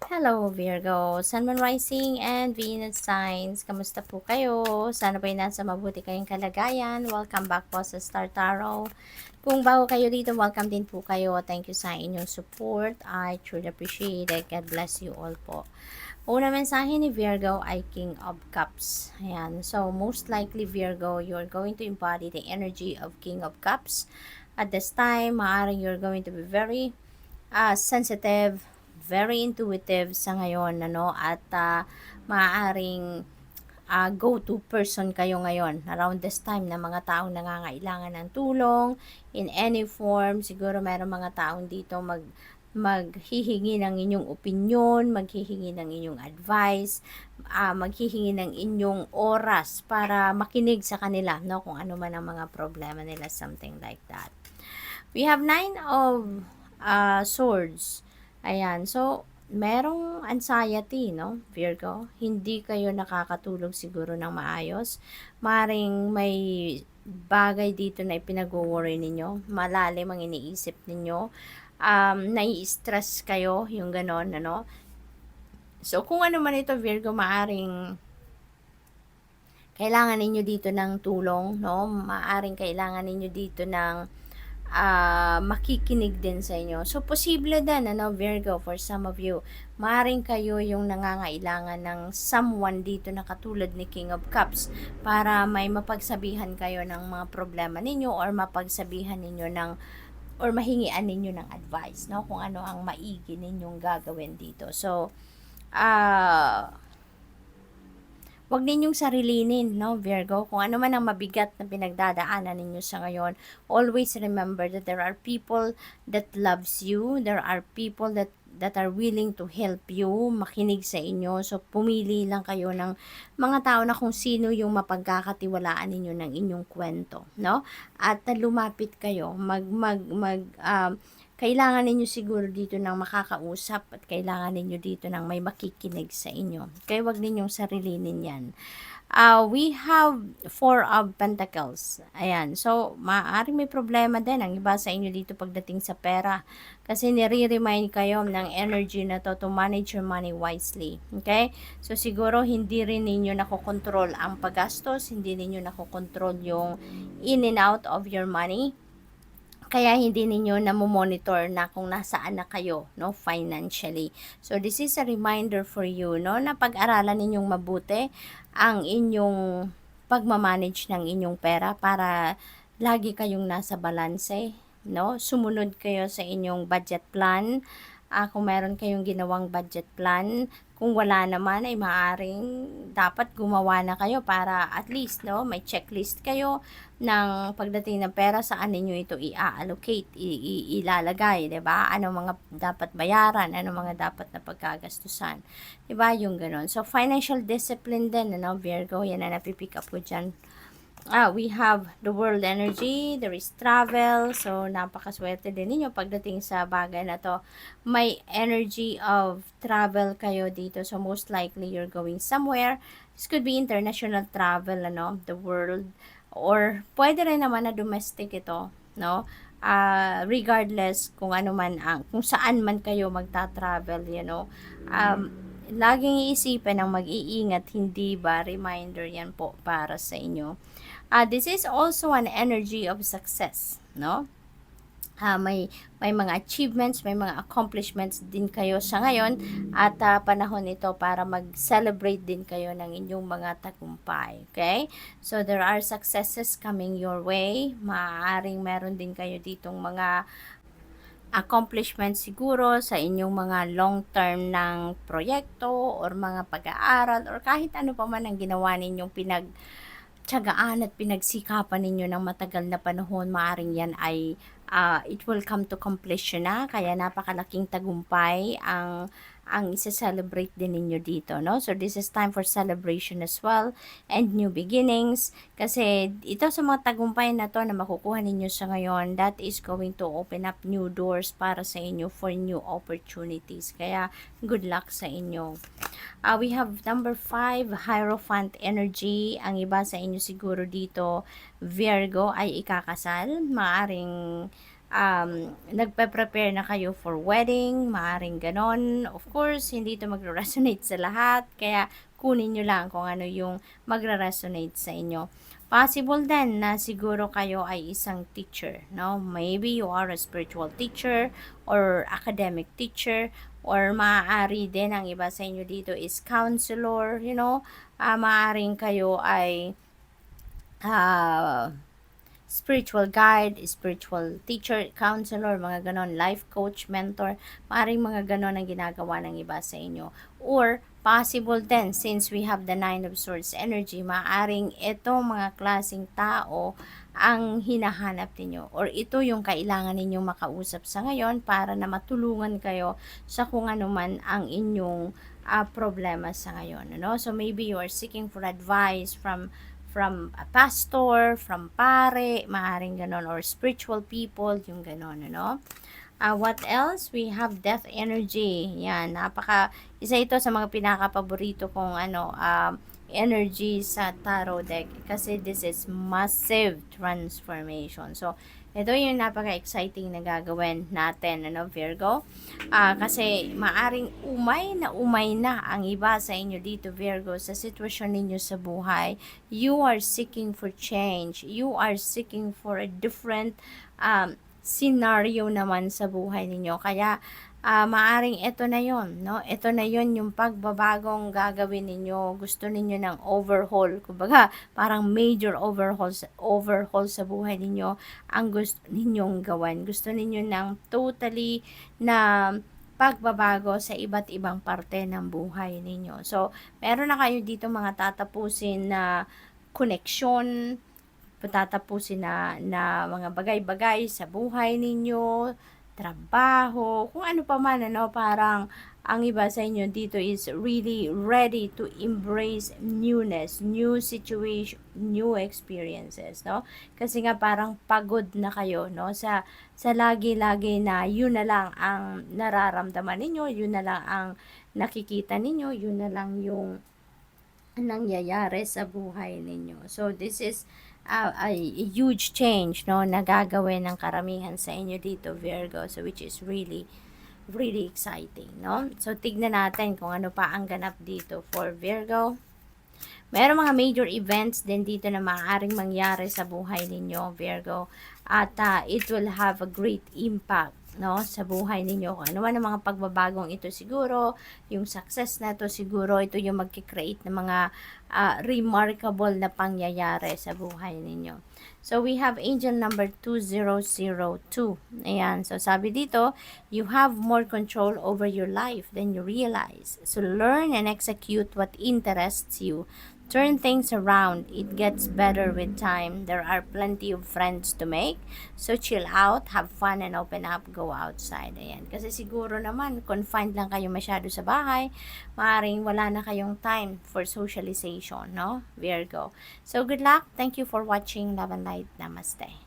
Hello Virgo, Sun, Moon, Rising, and Venus signs. Kamusta po kayo? Sana po nasa mabuti kayong kalagayan. Welcome back po sa Star Tarot. Kung bago kayo dito, welcome din po kayo. Thank you sa inyong support. I truly appreciate it. God bless you all po. Una mensahe ni Virgo ay King of Cups. Ayan. So, most likely Virgo, you're going to embody the energy of King of Cups. At this time, maaaring you're going to be very sensitive, very intuitive sa ngayon, ano, at maaaring go-to person kayo ngayon around this time na mga taong nangangailangan ng tulong in any form. Siguro mayroong mga taong dito maghihingi ng inyong opinion, maghihingi ng inyong advice, maghihingi ng inyong oras para makinig sa kanila, no, kung ano man ang mga problema nila, something like that. We have 9 of Swords. Ayan. So, merong anxiety, no, Virgo? Hindi kayo nakakatulog siguro ng maayos. Maring may bagay dito na ipinag-worry ninyo. Malalim ang iniisip ninyo. Nai-stress kayo, yung ganon, ano? So, kung ano man ito, Virgo, maaring kailangan ninyo dito ng tulong, no? Maaring kailangan ninyo dito ng makikinig din sa inyo. So, posible din, ano, Virgo, for some of you, maaaring kayo yung nangangailangan ng someone dito na katulad ni King of Cups para may mapagsabihan kayo ng mga problema ninyo or mapagsabihan ninyo ng or mahingian ninyo ng advice, no, kung ano ang maigi ninyong gagawin dito. So, wag ninyong sarilinin, no, Virgo, kung ano man ang mabigat na pinagdadaanan ninyo sa ngayon. Always remember that there are people that loves you, there are people that are willing to help you, makinig sa inyo. So, pumili lang kayo ng mga tao na kung sino yung mapagkakatiwalaan ninyo ng inyong kwento, no? At lumapit kayo, kailangan ninyo siguro dito ng makakausap at kailangan ninyo dito ng may makikinig sa inyo. Kaya wag ninyong sarilinin yan. We have 4 of Pentacles. Ayan. So, maaaring may problema din ang iba sa inyo dito pagdating sa pera. Kasi nire-remind kayo ng energy na to manage your money wisely. Okay? So, siguro hindi rin ninyo nakokontrol ang paggastos. Hindi ninyo nakokontrol yung in and out of your money. Kaya hindi ninyo namomonitor na kung nasaan na kayo, no, financially. So, this is a reminder for you, no, na pag-aralan ninyong mabuti ang inyong pagmamanage ng inyong pera para lagi kayong nasa balanse, no? Sumunod kayo sa inyong budget plan. Kung meron kayong ginawang budget plan, kung wala naman ay maaaring dapat gumawa na kayo para at least, no, may checklist kayo ng pagdating ng pera, saan ninyo ito i-allocate, ilalagay, 'di ba? Ano mga dapat bayaran, ano mga dapat na pagkagastusan. 'Di ba? Yung ganoon. So, financial discipline din, ano, Virgo, yan na napipick up ko diyan. We have the world energy, there is travel, so napakaswerte din ninyo pagdating sa bagay na to. May energy of travel kayo dito, so most likely you're going somewhere. This could be international travel, ano, the world, or pwede rin naman na domestic ito, no? Regardless kung ano man kung saan man kayo magta-travel, you know. Laging iisipin ang mag-iingat, hindi ba? Reminder yan po para sa inyo. This is also an energy of success, no? May mga achievements, may mga accomplishments din kayo sa ngayon at panahon ito para mag-celebrate din kayo ng inyong mga tagumpay, okay? So, there are successes coming your way. Maaaring meron din kayo ditong mga accomplishment siguro sa inyong mga long-term ng proyekto or mga pag-aaral or kahit ano pa man ang ginawa ninyong tiyagaan at pinagsikapan ninyo ng matagal na panahon, maaring yan ay it will come to completion na, kaya napakalaking tagumpay ang isa-celebrate din ninyo dito, no? So, this is time for celebration as well and new beginnings. Kasi ito sa mga tagumpay na to na makukuha ninyo sa ngayon, that is going to open up new doors para sa inyo for new opportunities. Kaya, good luck sa inyo. We have number 5, Hierophant energy. Ang iba sa inyo siguro dito, Virgo, ay ikakasal. Maaring nagpe-prepare na kayo for wedding, maaring ganon. Of course, hindi ito magre-resonate sa lahat, kaya kunin nyo lang kung ano yung magre-resonate sa inyo. Possible din na siguro kayo ay isang teacher, no? Maybe you are a spiritual teacher or academic teacher, or maaari din ang iba sa inyo dito is counselor, maaaring kayo ay spiritual guide, spiritual teacher, counselor, mga ganon, life coach, mentor, maaaring mga ganon ang ginagawa ng iba sa inyo. Or, possible din, since we have the Nine of Swords energy, maaaring ito mga klaseng tao ang hinahanap ninyo, or ito yung kailangan ninyong makausap sa ngayon para na matulungan kayo sa kung ano man ang inyong problema sa ngayon. So, maybe you are seeking for advice from a pastor, from pare, maaaring ganon, or spiritual people, yung ganon, what else? We have death energy. Yan, isa ito sa mga pinaka-paborito kong energy sa tarot deck, kasi this is massive transformation. So, ito yung napaka-exciting na gagawin natin, Virgo. Kasi maaring umay na ang iba sa inyo dito, Virgo, sa sitwasyon ninyo sa buhay. You are seeking for change. You are seeking for a different scenario naman sa buhay ninyo. Kaya, maaring ito na yon, no? Ito na yon yung pagbabagong gagawin ninyo. Gusto ninyo ng overhaul, kumbaga parang major overhaul sa buhay ninyo ang gusto ninyong gawin. Gusto ninyo ng totally na pagbabago sa iba't ibang parte ng buhay ninyo. So, meron na kayo dito mga tatapusin na koneksyon, tatapusin na mga bagay-bagay sa buhay ninyo, trabaho, kung ano pa man, parang ang iba sa inyo dito is really ready to embrace newness, new situation, new experiences, no? Kasi nga parang pagod na kayo, no? Sa lagi-lagi na yun na lang ang nararamdaman ninyo, yun na lang ang nakikita ninyo, yun na lang yung nangyayari sa buhay ninyo. So, this is a huge change, no, na gagawin ng karamihan sa inyo dito, Virgo. So, which is really, really exciting, no? So, tignan natin kung ano pa ang ganap dito for Virgo. Mayroong mga major events din dito na maaaring mangyari sa buhay ninyo, Virgo. At it will have a great impact, no, sa buhay ninyo. Kung ano man ang mga pagbabagong ito, siguro yung success na to, siguro ito yung magki-create ng mga remarkable na pangyayari sa buhay ninyo. So, we have angel number 2002. Ayan. So, sabi dito, you have more control over your life than you realize. So, learn and execute what interests you. Turn things around. It gets better with time. There are plenty of friends to make. So, chill out, have fun, and open up. Go outside. Ayan. Kasi siguro naman, confined lang kayo masyado sa bahay. Maaring wala na kayong time for socialization, no? Virgo. So, good luck. Thank you for watching. Love and light. Namaste.